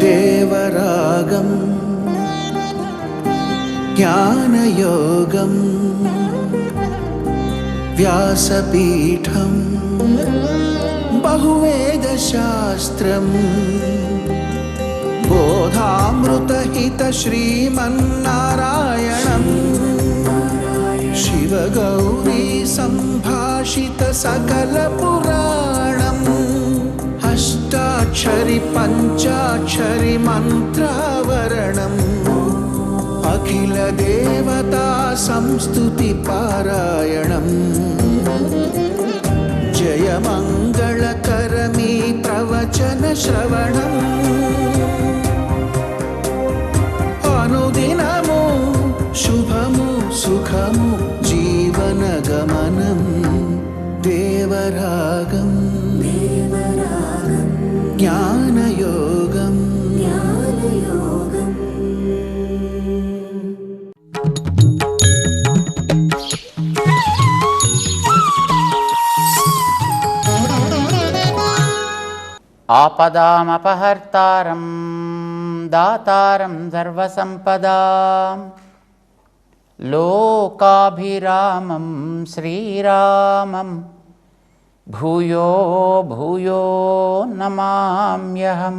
దేవరాగం జ్ఞానయోగం వ్యాసపీఠం బహువేదశాస్త్రం బోధామృతహిత శ్రీమన్నారాయణం శివగౌరీ సంభాషిత సకల పురాణం అష్టాక్షరి పంచాక్షరి మంత్రావరణం అఖిల దేవతా సంస్తుతి పారాయణం జయమంగళకరమీ ప్రవచన శ్రవణం అనుదినము శుభము సుఖము జీవన గమనం దేవరాగం జ్ఞానయోగం ఆపదామపహర్తారం దాతారం సర్వసంపదాం లోకాభిరామం శ్రీరామం భూయో భూయో నమామ్యహం.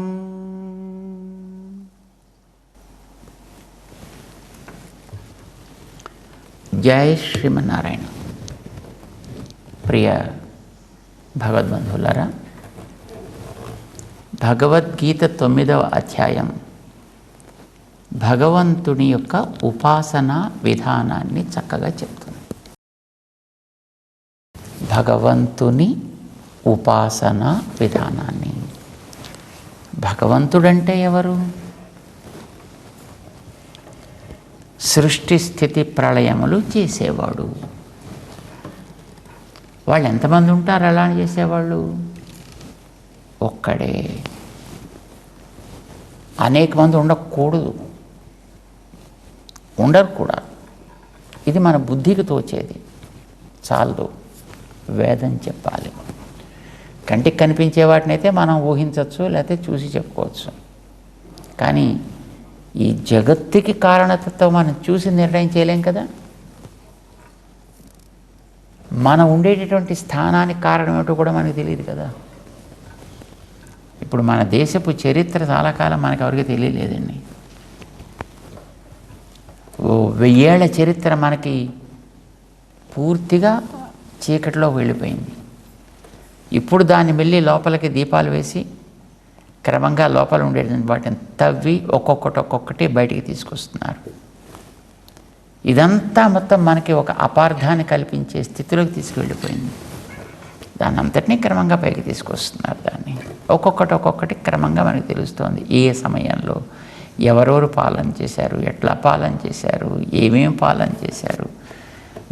జై శ్రీమన్నారాయణ. ప్రియ భగవద్బంధువులారా, భగవద్గీత 9వ అధ్యాయం భగవంతుని యొక్క ఉపాసన విధానాన్ని చక్కగా చెప్తుంది. భగవంతుని ఉపాసన విధానాన్ని. భగవంతుడంటే ఎవరు? సృష్టి స్థితి ప్రళయములు చేసేవాడు. వాళ్ళు ఎంతమంది ఉంటారు అలా చేసేవాళ్ళు? ఒక్కడే. అనేక మంది ఉండకూడదు, ఉండరు కూడా. ఇది మన బుద్ధికి తోచేది చాలదు. వేదం చెప్పాలి. కంటికి కనిపించే వాటినైతే మనం ఊహించవచ్చు, లేకపోతే చూసి చెప్పుకోవచ్చు. కానీ ఈ జగత్తుకి కారణతత్వం మనం చూసి నిర్ణయం చేయలేం కదా. మనం ఉండేటటువంటి స్థానానికి కారణం ఏమిటో కూడా మనకు తెలియదు కదా. ఇప్పుడు మన దేశపు చరిత్ర చాలా కాలం మనకు ఎవరికి తెలియలేదండి. 1000 ఏళ్ల చరిత్ర మనకి పూర్తిగా చీకటిలో వెళ్ళిపోయింది. ఇప్పుడు దాన్ని వెళ్ళి లోపలికి దీపాలు వేసి క్రమంగా లోపల ఉండేది వాటిని తవ్వి ఒక్కొక్కటి బయటికి తీసుకొస్తున్నారు. ఇదంతా మొత్తం మనకి ఒక అపార్థాన్ని కల్పించే స్థితిలోకి తీసుకువెళ్ళిపోయింది. దాన్ని అంతటినీ క్రమంగా పైకి తీసుకొస్తున్నారు. దాన్ని ఒక్కొక్కటి క్రమంగా మనకు తెలుస్తోంది. ఏ సమయంలో ఎవరెవరు పాలన చేశారు, ఎట్లా పాలన చేశారు, ఏమేమి పాలన చేశారు,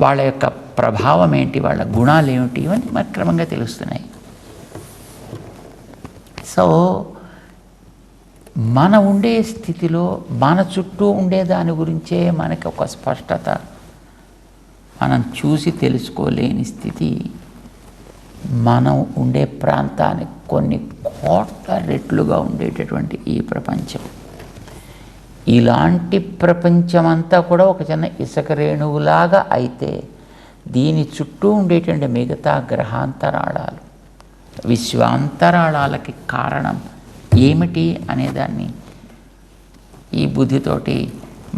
వాళ్ళ యొక్క ప్రభావం ఏంటి, వాళ్ళ గుణాలు ఏమిటి, ఇవన్నీ మనకు క్రమంగా తెలుస్తున్నాయి. సో మన ఉండే స్థితిలో మన చుట్టూ ఉండే దాని గురించే మనకి ఒక స్పష్టత, మనం చూసి తెలుసుకోలేని స్థితి మనం ఉండే ప్రాంతానికి కొన్ని కోట్ల రెట్లుగా ఉండేటటువంటి ఈ ప్రపంచం. ఇలాంటి ప్రపంచమంతా కూడా ఒక చిన్న ఇసుక రేణువులాగా అయితే దీని చుట్టూ ఉండేటువంటి మిగతా గ్రహాంతరాళాలు, విశ్వాంతరాళాలకి కారణం ఏమిటి అనేదాన్ని ఈ బుద్ధితోటి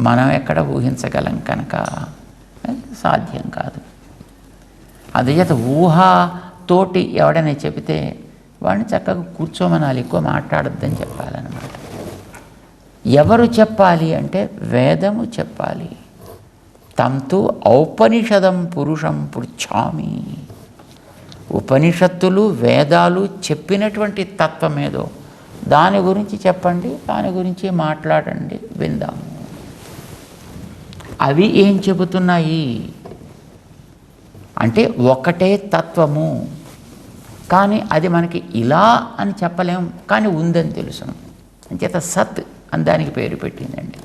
మనం ఎక్కడ ఊహించగలం కనుక సాధ్యం కాదు. అందుచేత ఊహతోటి ఎవడైనా చెబితే వాడిని చక్కగా కూర్చోమనాలి, ఎక్కువ మాట్లాడొద్దని చెప్పాలన్నమాట. ఎవరు చెప్పాలి అంటే వేదము చెప్పాలి. తంతు ఔపనిషదం పురుషం పృచ్ఛామి. ఉపనిషత్తులు వేదాలు చెప్పినటువంటి తత్వం ఏదో దాని గురించి చెప్పండి, దాని గురించి మాట్లాడండి, విందాము. అవి ఏం చెబుతున్నాయి అంటే ఒకటే తత్వము, కానీ అది మనకి ఇలా అని చెప్పలేము, కానీ ఉందని తెలుసును. అంచేత సత్ అని దానికి పేరు పెట్టిందండి.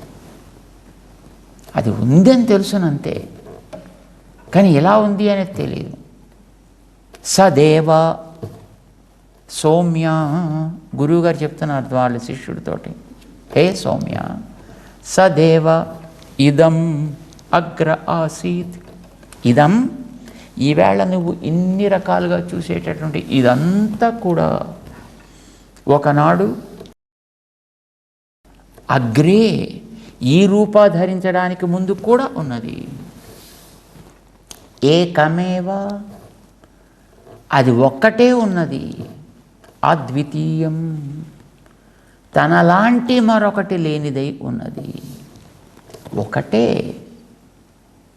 అది ఉందని తెలుసునంతే, కానీ ఎలా ఉంది అనేది తెలియదు. సదేవ సౌమ్య, గురువుగారు చెప్తున్నారు వాళ్ళ శిష్యుడితోటి, హే సౌమ్య, సదేవ ఇదం అగ్ర ఆసీత్. ఇదం, ఈవేళ నువ్వు ఇన్ని రకాలుగా చూసేటటువంటి ఇదంతా కూడా ఒకనాడు అగ్రే, ఈ రూపా ధరించడానికి ముందు కూడా ఉన్నది. ఏకమేవ, అది ఒక్కటే ఉన్నది. అద్వితీయం, తనలాంటి మరొకటి లేనిదై ఉన్నది. ఒకటే,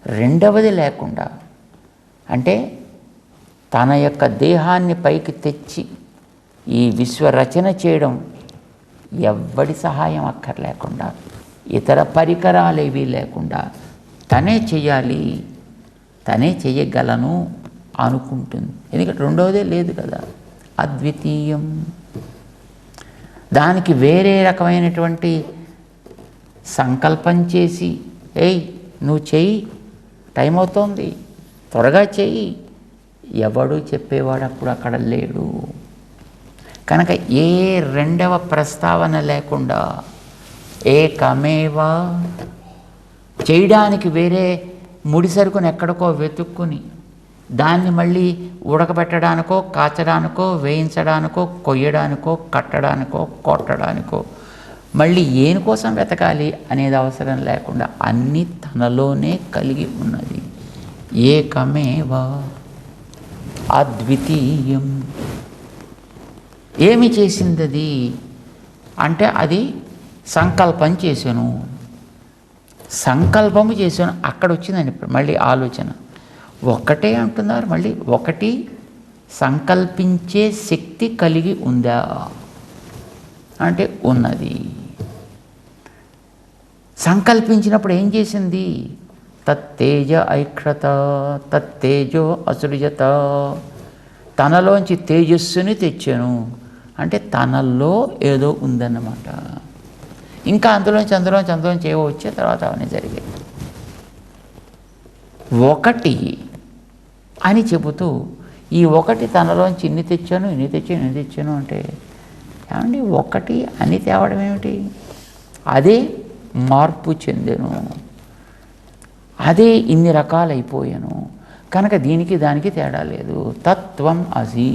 రెండవది లేకుండా. అంటే తన యొక్క దేహాన్ని పైకి తెచ్చి ఈ విశ్వరచన చేయడం ఎవ్వడి సహాయం అక్కర్లేకుండా, ఇతర పరికరాలేవీ లేకుండా తనే చెయ్యాలి, తనే చెయ్యగలను అనుకుంటుంది. ఎందుకంటే రెండవదే లేదు కదా. అద్వితీయం, దానికి వేరే రకమైనటువంటి సంకల్పం చేసి, ఏయ్ నువ్వు చెయ్యి, టైం అవుతోంది, త్వరగా చెయ్యి, ఎవడు చెప్పేవాడు అప్పుడు అక్కడ లేడు. కనుక ఏ రెండవ ప్రస్తావన లేకుండా ఏకమేవా, చేయడానికి వేరే ముడి సరుకుని ఎక్కడికో వెతుక్కుని దాన్ని మళ్ళీ ఉడకబెట్టడానికో, కాచడానికో, వేయించడానికో, కొయ్యడానికో, కట్టడానికో, కొట్టడానికో మళ్ళీ ఏని కోసం వెతకాలి అనేది అవసరం లేకుండా అన్నీ తనలోనే కలిగి ఉన్నది. ఏకమేవా అద్వితీయం. ఏమి చేసింది అది అంటే, అది సంకల్పం చేశాను, సంకల్పము చేశాను. అక్కడ వచ్చిందండి ఇప్పుడు మళ్ళీ ఆలోచన. ఒకటే అంటున్నారు మళ్ళీ, ఒకటి సంకల్పించే శక్తి కలిగి ఉందా అంటే ఉన్నది. సంకల్పించినప్పుడు ఏం చేసింది? తత్తేజ ఐక్షత, తత్తేజో అసృజత, తనలోంచి తేజస్సుని తెచ్చాను అంటే తనలో ఏదో ఉందన్నమాట. ఇంకా అందులోంచి ఏవో వచ్చే తర్వాత అవన్నీ జరిగాయి. ఒకటి అని చెబుతూ ఈ ఒకటి తనలోంచి ఇన్ని తెచ్చాను అంటే ఏమండి ఒకటి అని తేవడం ఏమిటి? అదే మార్పు చెందెను, అదే ఇన్ని రకాలైపోయాను. కనుక దీనికి దానికి తేడా లేదు. తత్వం అసి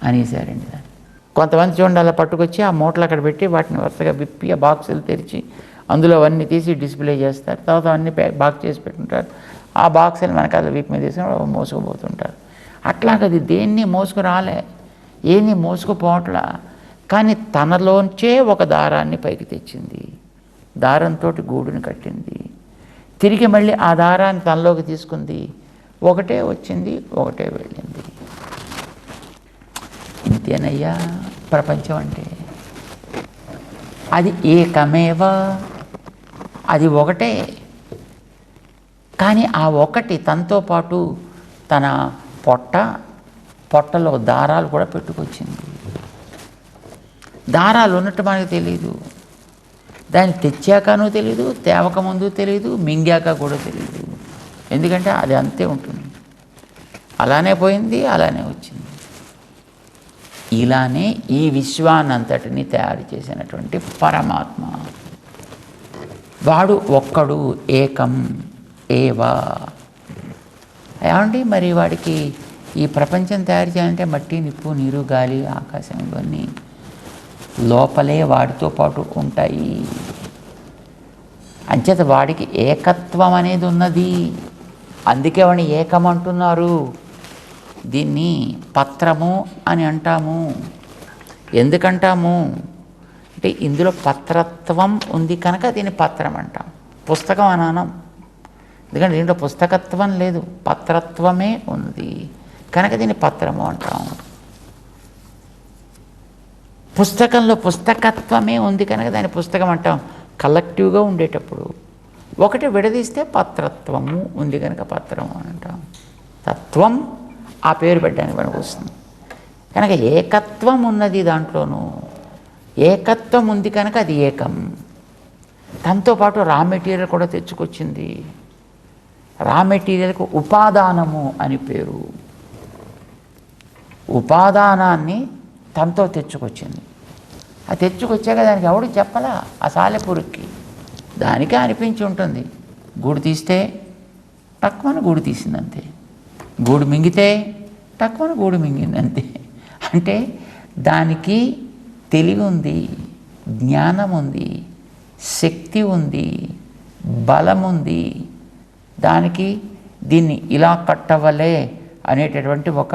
అనేసారండి. దాన్ని కొంతమంది చూడండి అలా పట్టుకొచ్చి ఆ మూటలు అక్కడ పెట్టి వాటిని వరుసగా విప్పి ఆ బాక్సులు తెరిచి అందులో అవన్నీ తీసి డిస్ప్లే చేస్తారు. తర్వాత అన్నీ బాక్స్ చేసి పెట్టుంటారు. ఆ బాక్సులు వెనకాల వీపు మీద తీసి మోసుకుపోతుంటారు. అట్లాగది దేన్ని మోసుకురాలే, ఏన్ని మోసుకుపోవట్లా, కానీ తనలోంచే ఒక దారాన్ని పైకి తెచ్చింది, దారంతో గూడుని కట్టింది, తిరిగి మళ్ళీ ఆ దారాన్ని తనలోకి తీసుకుంది. ఒకటే వచ్చింది, ఒకటే వెళ్ళింది. ఇంతేనయ్యా ప్రపంచం అంటే. అది ఏకమేవ, అది ఒకటే. కానీ ఆ ఒకటి తనతో పాటు తన పొట్టలో దారాలు కూడా పెట్టుకొచ్చింది. దారాలు ఉన్నట్టు మనకు తెలియదు, దాన్ని తెచ్చాకనూ తెలియదు, తేవక ముందు తెలియదు, మింగాక కూడా తెలియదు. ఎందుకంటే అది అంతే ఉంటుంది, అలానే పోయింది, అలానే వచ్చింది. ఇలానే ఈ విశ్వాన్నంతటిని తయారు చేసినటువంటి పరమాత్మ వాడు ఒక్కడు, ఏకం ఏవా. ఏమండి మరి వాడికి ఈ ప్రపంచం తయారు చేయాలంటే మట్టి, నిప్పు, నీరు, గాలి, ఆకాశం ఇవన్నీ లోపలే వాడితో పాటు ఉంటాయి. అంచేత వాడికి ఏకత్వం అనేది ఉన్నది. అందుకే వాడిని ఏకం అంటున్నారు. దీన్ని పత్రము అని అంటాము. ఎందుకంటాము అంటే ఇందులో పత్రత్వం ఉంది కనుక దీన్ని పత్రం అంటాం. పుస్తకం అని అనం, ఎందుకంటే దీంట్లో పుస్తకత్వం లేదు, పత్రత్వమే ఉంది కనుక దీన్ని పత్రము అంటాం. పుస్తకంలో పుస్తకత్వమే ఉంది కనుక దాన్ని పుస్తకం అంటాం. కలెక్టివ్గా ఉండేటప్పుడు ఒకటి విడదీస్తే పత్రత్వము ఉంది కనుక పత్రము అని అంటాం. తత్వం ఆ పేరు పెట్టడానికి మనకు వస్తుంది కనుక ఏకత్వం ఉన్నది దాంట్లోనూ. ఏకత్వం ఉంది కనుక అది ఏకం. దాంతో పాటు రా మెటీరియల్ కూడా తెచ్చుకొచ్చింది. రా మెటీరియల్కు ఉపాదానము అని పేరు. ఉపాదానాన్ని తనతో తెచ్చుకొచ్చింది. ఆ తెచ్చుకొచ్చాక దానికి ఎవడు చెప్పలా, ఆ సాలెపురుగుకి. దానికే అనిపించి ఉంటుంది. గూడు తీస్తే టక్కుమని గూడు తీసిందంతే, గూడు మింగితే టక్కుమని గూడు మింగిందంతే. అంటే దానికి తెలివి ఉంది, జ్ఞానం ఉంది, శక్తి ఉంది, బలం ఉంది. దానికి దీన్ని ఇలా కట్టవలే అనేటటువంటి ఒక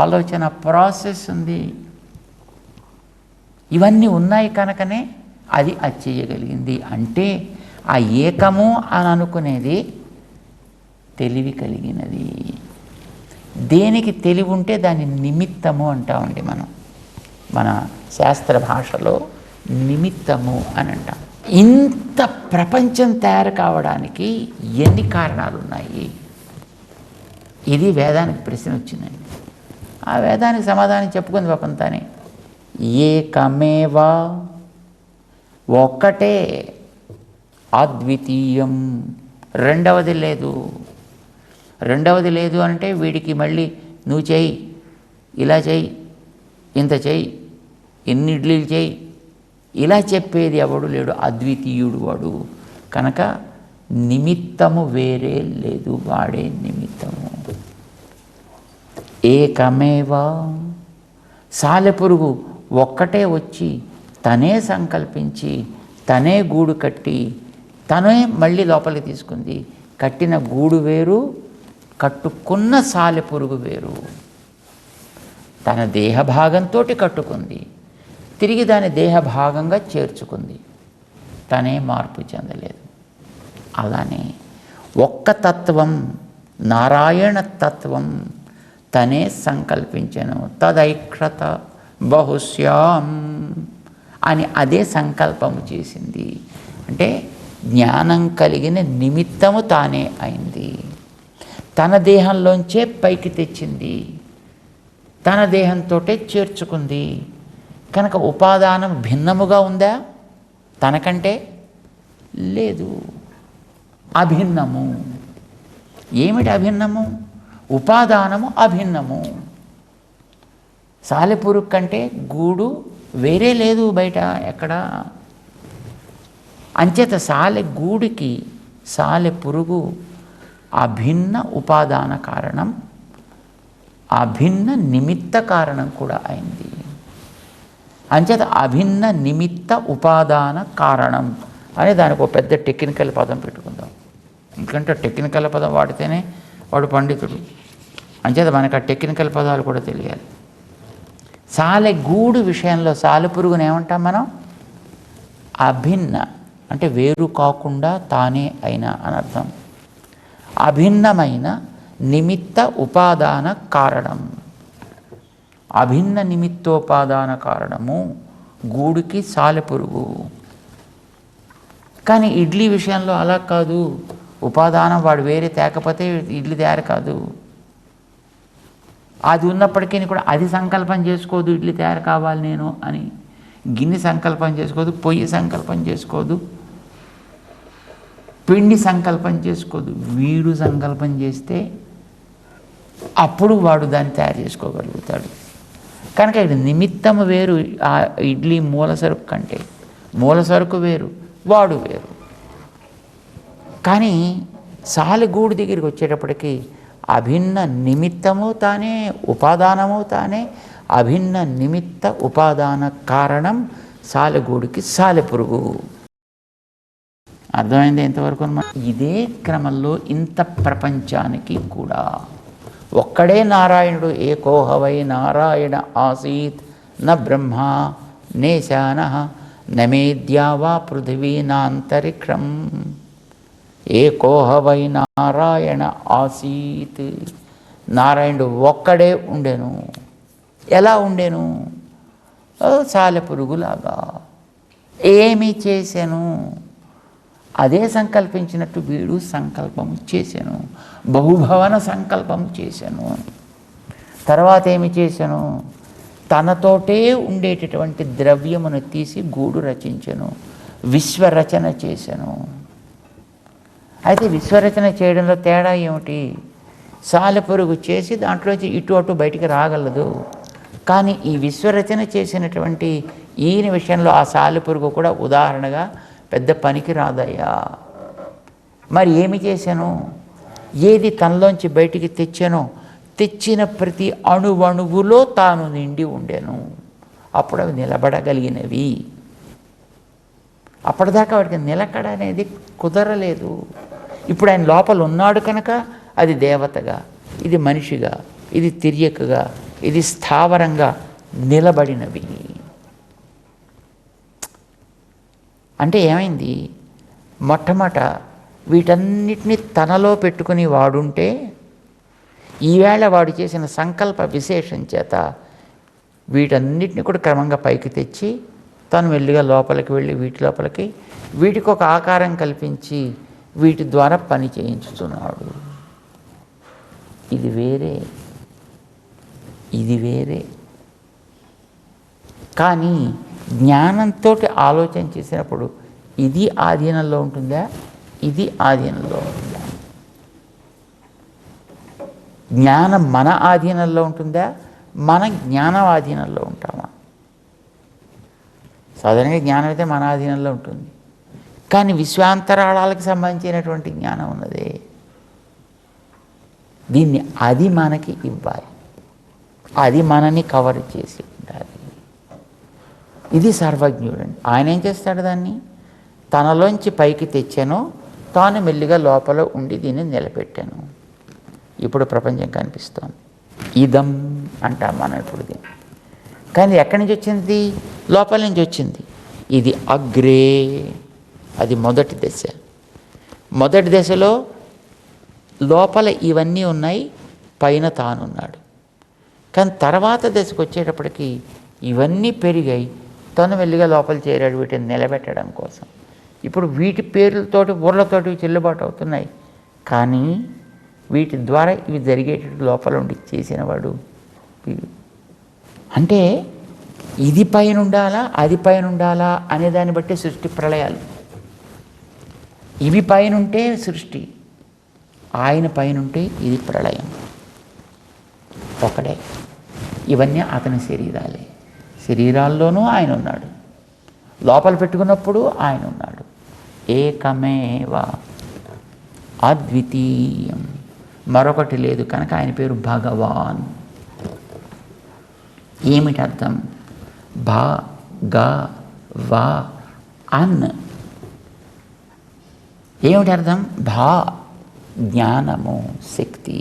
ఆలోచన ప్రాసెస్ ఉంది. ఇవన్నీ ఉన్నాయి కనుకనే అది చేయగలిగింది. అంటే ఆ ఏకము అని అనుకునేది తెలివి కలిగినది. దేనికి తెలివి ఉంటే దాన్ని నిమిత్తము అంటామండి మనం. మన శాస్త్ర భాషలో నిమిత్తము అని అంటాం. ఇంత ప్రపంచం తయారు కావడానికి ఎన్ని కారణాలు ఉన్నాయి? ఇది వేదానికి ప్రశ్న వచ్చిందండి. ఆ వేదానికి సమాధానం చెప్పుకుంది పాపంతానే. ఏకమేవా, ఒక్కటే, అద్వితీయం, రెండవది లేదు. రెండవది లేదు అంటే వీడికి మళ్ళీ నువ్వు చేయి, ఇలా చేయి, ఇంత చేయి, ఎన్ని ఇడ్లీలు చేయి, ఇలా చెప్పేది ఎవడు లేడు. అద్వితీయుడు వాడు. కనుక నిమిత్తము వేరే లేదు, వాడే నిమిత్తము. ఏకమేవా, సాలెపురుగు ఒక్కటే వచ్చి తనే సంకల్పించి తనే గూడు కట్టి తనే మళ్ళీ లోపలికి తీసుకుంది. కట్టిన గూడు వేరు, కట్టుకున్న సాలెపురుగు వేరు. తన దేహభాగంతో కట్టుకుంది, తిరిగి దాని దేహభాగంగా చేర్చుకుంది. తనే మార్పు చెందలేదు. అలానే ఒక్క తత్వం, నారాయణ తత్వం తనే సంకల్పించను. తదైక్షత బహుశ్యాం అని అదే సంకల్పము చేసింది. అంటే జ్ఞానం కలిగిన నిమిత్తము తానే అయింది. తన దేహంలోంచే పైకి తెచ్చింది, తన దేహంతో చేర్చుకుంది. కనుక ఉపాదానం భిన్నముగా ఉందా? తనకంటే లేదు, అభిన్నము. ఏమిటి అభిన్నము? ఉపాదానము అభిన్నము. సాలెపురుగు కంటే గూడు వేరే లేదు బయట ఎక్కడ. అంచేత గూడికి సాలెపురుగు అభిన్న ఉపాదాన కారణం, అభిన్న నిమిత్త కారణం కూడా అయింది. అంచేత అభిన్న నిమిత్త ఉపాదాన కారణం అని దానికి ఒక పెద్ద టెక్నికల్ పదం పెట్టుకుందాం. ఎందుకంటే టెక్నికల్ పదం వాడితేనే వాడు పండితుడు. అంచేత మనకు ఆ టెక్నికల్ పదాలు కూడా తెలియాలి. సాలెగూడు విషయంలో సాలెపురుగుని ఏమంటాం మనం? అభిన్న అంటే వేరు కాకుండా తానే అయినా అనర్థం. అభిన్నమైన నిమిత్త ఉపాదాన కారణం. అభిన్న నిమిత్తోపాదాన కారణము గూడుకి సాలెపురుగు. కానీ ఇడ్లీ విషయంలో అలా కాదు. ఉపాదానం వాడు వేరే తేకపోతే ఇడ్లీ తయారు కాదు. అది ఉన్నప్పటికీ కూడా అది సంకల్పం చేసుకోదు, ఇడ్లీ తయారు కావాలి నేను అని. గిన్నె సంకల్పం చేసుకోదు, పొయ్యి సంకల్పం చేసుకోదు, పిండి సంకల్పం చేసుకోదు. వీడు సంకల్పం చేస్తే అప్పుడు వాడు దాన్ని తయారు చేసుకోగలుగుతాడు. కనుక ఇది నిమిత్తము వేరు. ఆ ఇడ్లీ మూల సరుకు కంటే మూల సరుకు వేరు, వాడు వేరు. కానీ సాలెగూడు దగ్గరికి వచ్చేటప్పటికి అభిన్న నిమిత్తము తానే, ఉపాదానము తానే. అభిన్న నిమిత్త ఉపాదాన కారణం సాలెగూడికి సాలెపురుగు. అర్థమైంది ఎంతవరకు? ఇదే క్రమంలో ఇంత ప్రపంచానికి కూడా ఒక్కడే నారాయణుడు. ఏకోహవై నారాయణ ఆసీత్ న బ్రహ్మ నేశాన నమేద్యావా పృథివీ నాంతరిక్షం. ఏకోహవై నారాయణ ఆసీత్. నారాయణుడు ఒక్కడే ఉండెను. ఎలా ఉండెను? సాలెపురుగులాగా. ఏమి చేశాను? అదే సంకల్పించినట్టు వీడు సంకల్పం చేశాను. బహుభవన సంకల్పం చేశాను. తర్వాత ఏమి చేశాను? తనతోటే ఉండేటటువంటి ద్రవ్యమును తీసి గూడు రచించను, విశ్వరచన చేశాను. అయితే విశ్వరచన చేయడంలో తేడా ఏమిటి? సాలెపురుగు చేసి దాంట్లోంచి ఇటు అటు బయటికి రాగలదు. కానీ ఈ విశ్వరచన చేసినటువంటి ఈయన విషయంలో ఆ సాలెపురుగు కూడా ఉదాహరణగా పెద్ద పనికి రాదయ్యా. మరి ఏమి చేశాను? ఏది తనలోంచి బయటికి తెచ్చానో తెచ్చిన ప్రతి అణువణువులో తాను నిండి ఉండెను. అప్పుడు అవి నిలబడగలిగినవి. అప్పటిదాకా వాడికి నిలకడ అనేది కుదరలేదు. ఇప్పుడు ఆయన లోపల ఉన్నాడు కనుక అది దేవతగా, ఇది మనిషిగా, ఇది తిర్యకగా, ఇది స్థావరంగా నిలబడినవి. అంటే ఏమైంది? మొట్టమొదట వీటన్నిటినీ తనలో పెట్టుకుని వాడుంటే ఈవేళ వాడు చేసిన సంకల్ప విశేషం చేత వీటన్నిటిని కూడా క్రమంగా పైకి తెచ్చి తను మెల్లిగా లోపలికి వెళ్ళి వీటి లోపలికి వీటికి ఒక ఆకారం కల్పించి వీటి ద్వారా పని చేయించుతున్నాడు. ఇది వేరే, ఇది వేరే. కానీ జ్ఞానంతో ఆలోచన చేసినప్పుడు ఇది ఆధీనంలో ఉంటుందా, ఇది ఆధీనంలో ఉంటుందా? జ్ఞానం మన ఆధీనంలో ఉంటుందా, మన జ్ఞానం ఆధీనంలో ఉంటామా? సాధారణంగా జ్ఞానం అయితే మన ఆధీనంలో ఉంటుంది. కానీ విశ్వాంతరాళాలకు సంబంధించినటువంటి జ్ఞానం ఉన్నదే, దీన్ని అది మనకి ఇవ్వాలి, అది మనని కవర్ చేసి ఉండాలి. ఇది సర్వజ్ఞుడండి. ఆయన ఏం చేస్తాడు? దాన్ని తనలోంచి పైకి తెచ్చాను, తాను మెల్లిగా లోపల ఉండి దీన్ని నిలబెట్టాను. ఇప్పుడు ప్రపంచం కనిపిస్తోంది. ఇదం అంటాం మనం ఇప్పుడు దీన్ని. కానీ ఎక్కడి నుంచి వచ్చింది? లోపల నుంచి వచ్చింది. ఇది అగ్రే, అది మొదటి దశ. మొదటి దశలో లోపల ఇవన్నీ ఉన్నాయి, పైన తానున్నాడు. కానీ తర్వాత దశకు వచ్చేటప్పటికి ఇవన్నీ పెరిగాయి, తను మెల్లిగా లోపల చేరాడు వీటిని నిలబెట్టడం కోసం. ఇప్పుడు వీటి పేర్లతోటి ఊర్లతోటి చెల్లుబాటు అవుతున్నాయి, కానీ వీటి ద్వారా ఇవి జరిగేటట్టు లోపల ఉండి చేసినవాడు. అంటే ఇది పైన ఉండాలా, అది పైన ఉండాలా అనే దాన్ని బట్టి సృష్టి ప్రళయాలు. ఇవి పైన ఉంటే సృష్టి, ఆయన పైన ఉంటే ఇది ప్రళయం. ఒకడే. ఇవన్నీ అతని శరీరాలే. శరీరాల్లోనూ ఆయన ఉన్నాడు, లోపల పెట్టుకున్నప్పుడు ఆయన ఉన్నాడు. ఏకమేవ అద్వితీయం, మరొకటి లేదు కనుక ఆయన పేరు భగవాన్. ఏమిటి అర్థం? భ గ వ అన్. ఏమిటి అర్థం? భా జ్ఞానము, శక్తి.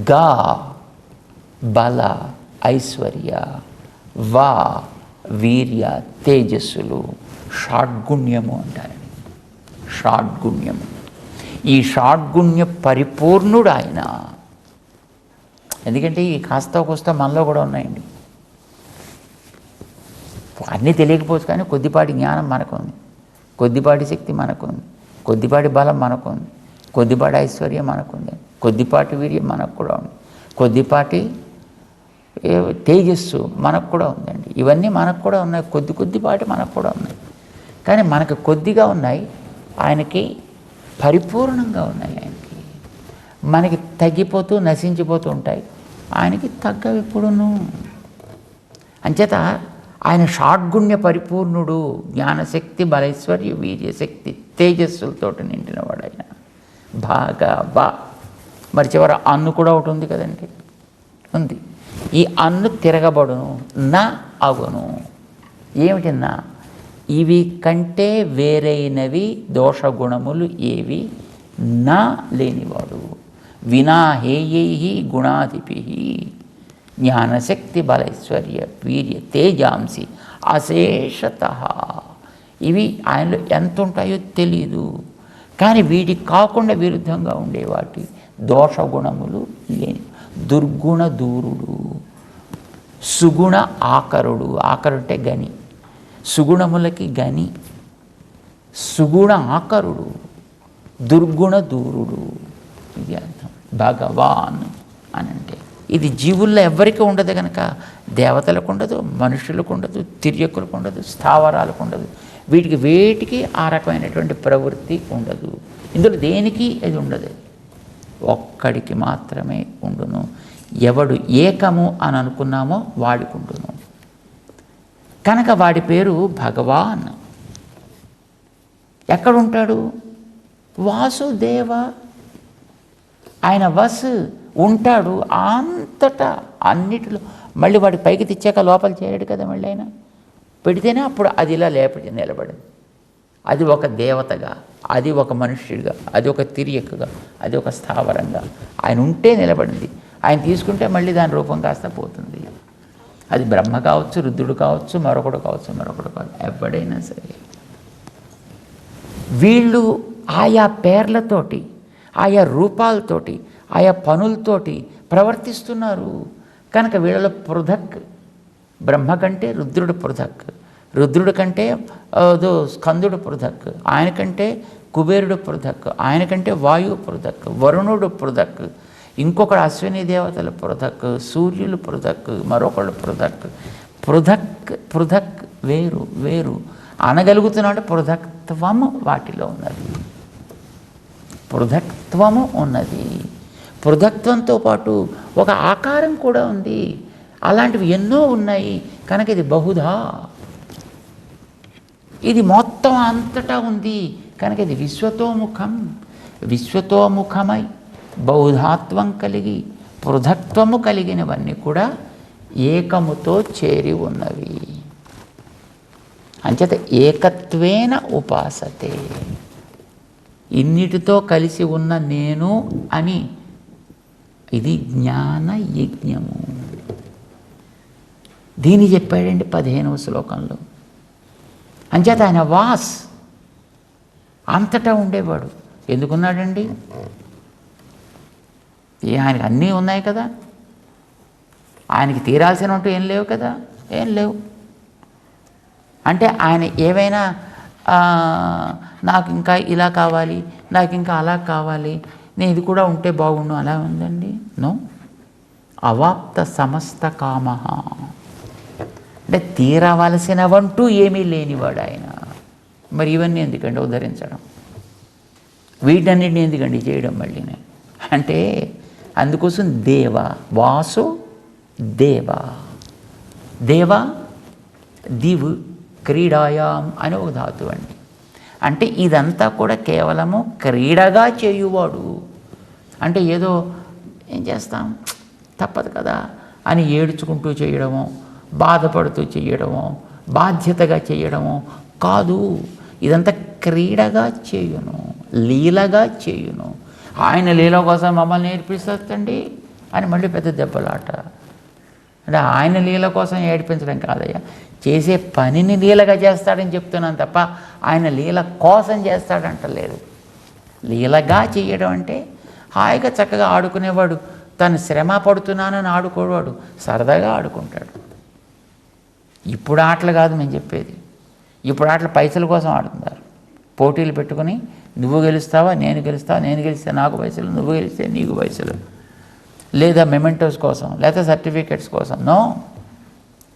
గా బల, ఐశ్వర్య. వా వీర్య, తేజస్సులు. షాడ్గుణ్యము అంటారండి. షాడ్గుణ్యము. ఈ షాడ్గుణ్య పరిపూర్ణుడు ఆయన. ఎందుకంటే ఈ కాస్త కోస్త మనలో కూడా ఉన్నాయండి. అన్నీ తెలియకపోవచ్చు, కానీ కొద్దిపాటి జ్ఞానం మనకు ఉంది, కొద్దిపాటి శక్తి మనకుంది, కొద్దిపాటి బలం మనకుంది, కొద్దిపాటి ఐశ్వర్యం మనకుంది, కొద్దిపాటి వీర్యం మనకు కూడా ఉంది, కొద్దిపాటి తేజస్సు మనకు కూడా ఉందండి. ఇవన్నీ మనకు కూడా ఉన్నాయి, కొద్దిపాటి మనకు కూడా ఉన్నాయి. కానీ మనకు కొద్దిగా ఉన్నాయి, ఆయనకి పరిపూర్ణంగా ఉన్నాయి. ఆయనకి మనకి తగ్గిపోతూ నశించిపోతూ ఉంటాయి, ఆయనకి తగ్గవి ఎప్పుడును. అంచేత ఆయన షాడ్గుణ్య పరిపూర్ణుడు. జ్ఞానశక్తి, బలైశ్వర్య, వీర్యశక్తి, తేజస్సులతో నిండినవాడు ఆయన. బాగా బా. మరి చివర అన్ను కూడా ఒకటి ఉంది కదండి, ఉంది. ఈ అన్ను తిరగబడును, నా అగును. ఏమిటి నా? ఇవి కంటే వేరైనవి దోషగుణములు ఏవి నా లేనివాడు. వినా హేయై గుణాధిపి జ్ఞానశక్తి బలైశ్వర్య వీర్య తేజాంసి అశేషత. ఇవి ఆయనలో ఎంత ఉంటాయో తెలీదు, కానీ వీటికి కాకుండా విరుద్ధంగా ఉండేవాటి దోషగుణములు లేని. దుర్గుణ దూరుడు, సుగుణ ఆకరుడు. ఆకరుడు అంటే గని, సుగుణములకి గని. సుగుణ ఆకరుడు, దుర్గుణ దూరుడు. ఇది అర్థం భగవాన్ అని అంటే. ఇది జీవుల్లో ఎవ్వరికీ ఉండదు కనుక దేవతలకు ఉండదు, మనుషులకు ఉండదు, తిర్యకులకు ఉండదు, స్థావరాలకు ఉండదు. వీటికి వేటికి ఆ రకమైనటువంటి ప్రవృత్తి ఉండదు. ఇందులో దేనికి అది ఉండదు, ఒక్కడికి మాత్రమే ఉండును. ఎవడు ఏకము అని అనుకున్నామో వాడికుండును. కనుక వాడి పేరు భగవాన్. ఎక్కడుంటాడు? వాసుదేవ. ఆయన వసు ఉంటాడు అంతటా, అన్నిటిలో. మళ్ళీ వాడికి పైకి తెచ్చాక లోపల చేయడు కదా, మళ్ళీ ఆయన పెడితేనే అప్పుడు అది ఇలా లేపడి నిలబడింది. అది ఒక దేవతగా, అది ఒక మనుష్యుడిగా, అది ఒక తిరియకగా, అది ఒక స్థావరంగా ఆయన ఉంటే నిలబడింది. ఆయన తీసుకుంటే మళ్ళీ దాని రూపం కాస్త పోతుంది. అది బ్రహ్మ కావచ్చు, రుద్రుడు కావచ్చు, మరొకడు కావచ్చు, ఎవడైనా సరే. వీళ్ళు ఆయా పేర్లతోటి, ఆయా రూపాలతోటి, ఆయా పనులతోటి ప్రవర్తిస్తున్నారు. కనుక వీళ్ళలో పృథక్. బ్రహ్మ కంటే రుద్రుడు పృథక్, రుద్రుడి కంటే స్కందుడు పృథక్, ఆయన కంటే కుబేరుడు పృథక్, ఆయన కంటే వాయువు పృథక్, వరుణుడు పృథక్, ఇంకొకడు అశ్విని దేవతలు పృథక్, సూర్యులు పృథక్, మరొకళ్ళు పృథక్. పృథక్ పృథక్ వేరు వేరు అనగలుగుతున్నాడు. పృథక్త్వము వాటిలో ఉన్నది, పృథక్త్వము ఉన్నది. పృథక్త్వంతో పాటు ఒక ఆకారం కూడా ఉంది. అలాంటివి ఎన్నో ఉన్నాయి. కనుక ఇది బహుధా, ఇది మొత్తం అంతటా ఉంది. కనుక ఇది విశ్వతోముఖం. విశ్వతోముఖమై బహుధాత్వం కలిగి పృథక్త్వము కలిగినవన్నీ కూడా ఏకముతో చేరి ఉన్నవి. అంచేత ఏకత్వేన ఉపాసతే. ఇన్నిటితో కలిసి ఉన్న నేను అని, ఇది జ్ఞాన యజ్ఞము. దీన్ని చెప్పాడండి 15వ శ్లోకంలో. అంచేత ఆయన వాస్, అంతటా ఉండేవాడు. ఎందుకున్నాడండి? ఆయనకి అన్నీ ఉన్నాయి కదా, ఆయనకి తీరాల్సినట్టు ఏం లేవు కదా, ఏం లేవు. అంటే ఆయన ఏవైనా నాకు ఇంకా ఇలా కావాలి, నాకు ఇంకా అలా కావాలి, నేను ఇది కూడా ఉంటే బాగుండు అలా ఉందండి. నో. అవాప్త సమస్త కామ. అంటే తీరవలసినవంటూ ఏమీ లేనివాడు ఆయన. మరి ఇవన్నీ ఎందుకండి ఉద్ధరించడం, వీటన్నిటిని ఎందుకండి చేయడం మళ్ళీనే? అంటే అందుకోసం దేవ, వాసు దేవ, దేవ దివ్ క్రీడాయాం అని ఒక ధాతువు అండి. అంటే ఇదంతా కూడా కేవలము క్రీడగా చేయువాడు. అంటే ఏదో ఏం చేస్తాం, తప్పదు కదా అని ఏడ్చుకుంటూ చేయడమో, బాధపడుతూ చేయడమో, బాధ్యతగా చేయడమో కాదు. ఇదంతా క్రీడగా చేయును, లీలగా చేయును. ఆయన లీల కోసం మమ్మల్ని నేర్పిస్తుందండి అని మళ్ళీ పెద్ద దెబ్బలాట. అంటే ఆయన లీల కోసం ఏడిపించడం కాదయ్యా, చేసే పనిని లీలగా చేస్తాడని చెప్తున్నాను తప్ప ఆయన లీల కోసం చేస్తాడంటలేదు. లీలగా చేయడం అంటే హాయిగా చక్కగా ఆడుకునేవాడు. తను శ్రమ పడుతున్నానని ఆడుకోవాడు, సరదాగా ఆడుకుంటాడు. ఇప్పుడు ఆటలు కాదు మేము చెప్పేది. ఇప్పుడు ఆటలు పైసల కోసం ఆడుతున్నారు. పోటీలు పెట్టుకుని నువ్వు గెలుస్తావా, నేను గెలుస్తావా, నేను గెలిస్తే నాకు పైసలు, నువ్వు గెలిస్తే నీకు పైసలు, లేదా మెమెంటోస్ కోసం, లేదా సర్టిఫికెట్స్ కోసం. నో.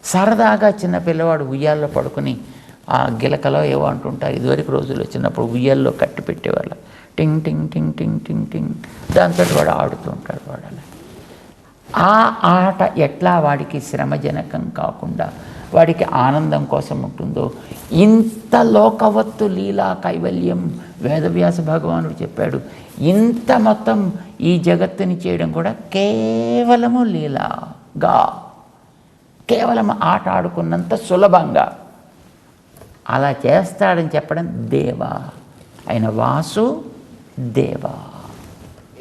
సరదాగా చిన్న పిల్లవాడు ఉయ్యాల్లో పడుకుని ఆ గిలకలో ఏవో అంటుంటారు. ఇదివరకు రోజుల్లో చిన్నప్పుడు ఉయ్యాల్లో కట్టి పెట్టేవాళ్ళు. టింగ్ టింగ్ టింగ్ టింగ్ టింగ్ టింగ్, దాంతో వాడు ఆడుతూ ఉంటాడు. వాడు అలా ఆ ఆట ఎట్లా వాడికి శ్రమజనకం కాకుండా వాడికి ఆనందం కోసం ఉంటుందో, ఇంత లోకవత్తు లీలా కైవల్యం వేదవ్యాస భగవానుడు చెప్పాడు. ఇంత మొత్తం ఈ జగత్తుని చేయడం కూడా కేవలము లీలాగా, కేవలం ఆట ఆడుకున్నంత సులభంగా అలా చేస్తాడని చెప్పడం దేవ. ఆయన వాసు దేవ,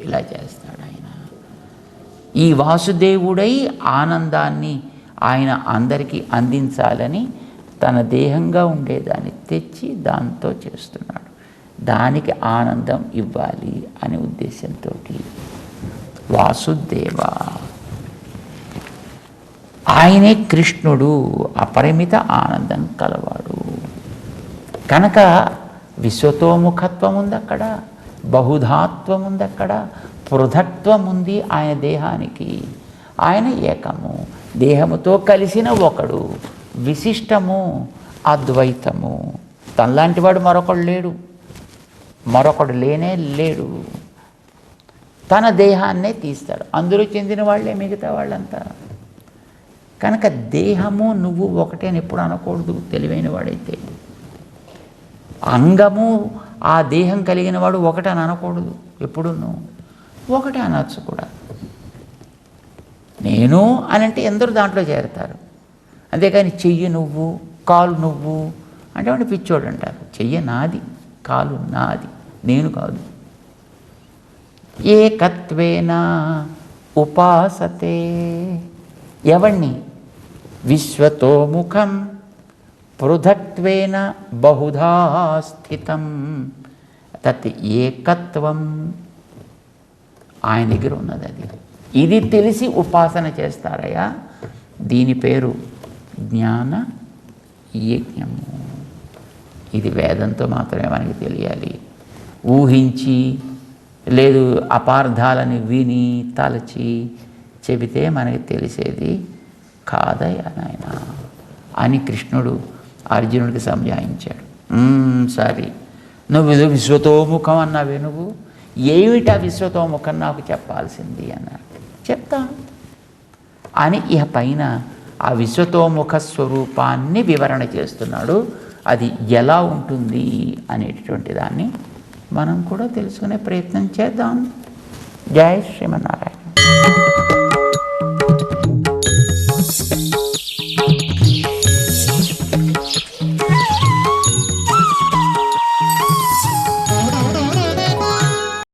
ఇలా చేస్తాడు ఆయన. ఈ వాసుదేవుడై ఆనందాన్ని ఆయన అందరికీ అందించాలని తన దేహంగా ఉండేదాన్ని తెచ్చి దాంతో చేస్తున్నాడు. దానికి ఆనందం ఇవ్వాలి అనే ఉద్దేశంతో వాసుదేవ. ఆయనే కృష్ణుడు, అపరిమిత ఆనందం కలవాడు. కనుక విశ్వతోముఖత్వం ఉంది అక్కడ, బహుధాత్వం ఉంది అక్కడ, పృథక్త్వం ఉంది ఆయన దేహానికి. ఆయన ఏకము, దేహముతో కలిసిన ఒకడు, విశిష్టము, అద్వైతము. తనలాంటి వాడు మరొకడు లేడు, మరొకడు లేనే లేడు. తన దేహాన్నే తీస్తాడు. అందులో చెందిన వాళ్ళే మిగతా వాళ్ళంతా. కనుక దేహము నువ్వు ఒకటే అని ఎప్పుడు అనకూడదు తెలివైన వాడైతే. అంగము ఆ దేహం కలిగిన వాడు ఒకటని అనకూడదు ఎప్పుడు. ఒకటే అనొచ్చు కూడా. నేను అని అంటే ఎందరూ దాంట్లో చేరతారు. అంతేకాని చెయ్యి నువ్వు, కాలు నువ్వు అంటే వాడు పిచ్చోడు అంటారు. చెయ్యి నాది, కాలు నాది, నేను కాదు. ఏకత్వేన ఉపాసతే, ఎవణ్ణి? విశ్వతోముఖం పృథక్త్వేన బహుధా స్థితం తత్ ఏకత్వం. ఆయన దగ్గర ఉన్నది అది. ఇది తెలిసి ఉపాసన చేస్తారయ్యా. దీని పేరు జ్ఞాన యజ్ఞము. ఇది వేదంతో మాత్రమే మనకి తెలియాలి. ఊహించి లేదు అపార్థాలని విని తలచి చెబితే మనకి తెలిసేది కాదయ్యా నాయన అని కృష్ణుడు అర్జునుడికి సంజాయించాడు. సరే, నువ్వు ఏదో విశ్వతోముఖం అన్నావే, నువ్వు ఏమిటా విశ్వతోముఖం నాకు చెప్పాల్సింది అన్నాడు. చెప్తా అని ఇహ పైన ఆ విశ్వతోముఖ స్వరూపాన్ని వివరణ చేస్తున్నాడు. అది ఎలా ఉంటుంది అనేటటువంటి దాన్ని మనం కూడా తెలుసుకునే ప్రయత్నం చేద్దాం. జై శ్రీమన్నారాయణ.